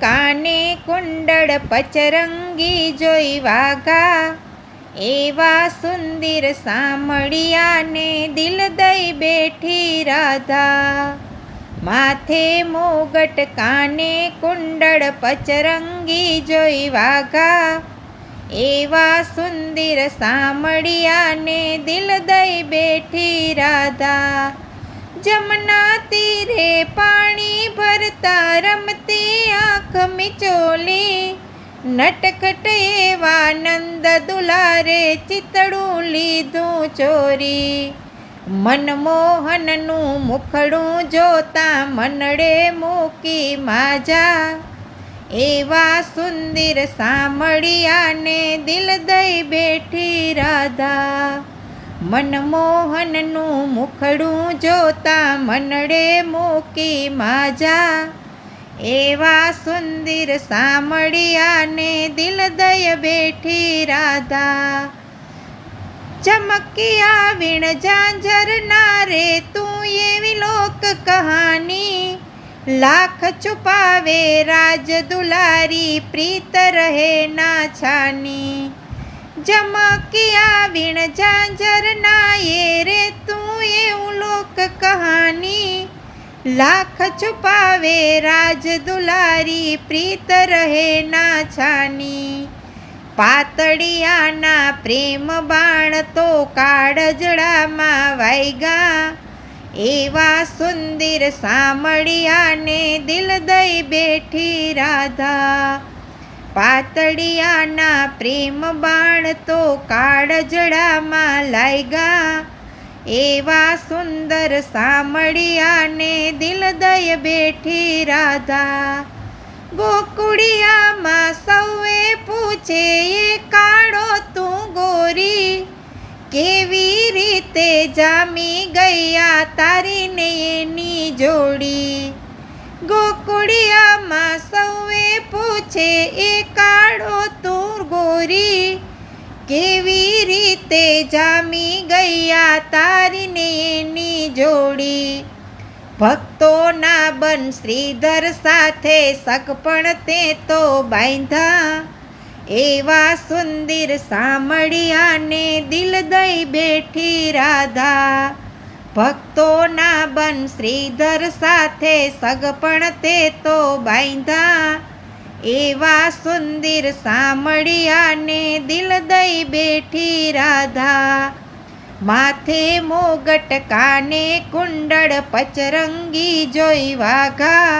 કાને કુંડળ પચરંગી જોઈ વાઘા, એવા સુંદર સામળિયાને દિલ દઈ બેઠી રાધા. માથે મુગટ કાને કુંડળ પચરંગી જોઈ વાઘા, એવા સુંદર સામળિયાને દિલ દઈ બેઠી રાધા. જમના તીરે પાણી ભરતા રમતી આંખ મિચોલી, નટખટ એવા નંદ દુલારે ચિતડું લીધું ચોરી. મનમોહનનું મુખડું જોતા મનડે મૂકી માજા, એવા સુંદર સામળિયાને દિલ દઈ બેઠી રાધા. મનમોહનનું મુખડું જોતા મનડે મૂકી માજા, એવા સુંદર સામળિયાને દિલ દઈ બેઠી રાધા. ચમકિયા વીણ ઝાંઝરના રે તું એવી લોક કહાની, લાખ છુપાવે રાજ દુલારી પ્રીત રહે ના છાની. ચમકિયા વીણ ઝાંઝરના એ રે તું એવું લોક કહાની, લાખ છુપાવે રાજ દુલારી પ્રીત રહે ના છાની. પાતળિયાના પ્રેમ બાણ તો કાળજડામાં વાગ્યા, એવા સુંદર સામળિયાને દિલ દઈ બેઠી રાધા. પાતળિયાના પ્રેમ બાણ તો કાળજડામાં લાગ્યા, એવા સુંદર સામળિયાને દિલ દઈ બેઠી રાધા. ગોકુળિયામાં સૌએ પૂછે એ કાળો તું ગોરી, કેવી રીતે જામી ગયા તારી ને એની જોડી. ગોકુળિયામાં સૌએ પૂછે એ કાળો તું ગોરી, કેવી રીતે જામી ગયા તારી ને એની જોડી. ભક્તોના બન શ્રીધર સાથે સગપણ તે તો બાંધા, એવા સુંદર સામળિયાને દિલ દઈ બેઠી રાધા. ભક્તોના બન શ્રીધર સાથે સગપણ તે તો બાંધા, એવા સુંદર સામળિયાને દિલ દઈ બેઠી રાધા. માથે મુગટ કાને કુંડળ પચરંગી જોઈ વાઘા,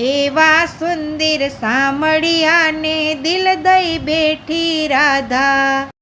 એવા સુંદર સામળિયાને દિલ દઈ બેઠી રાધા.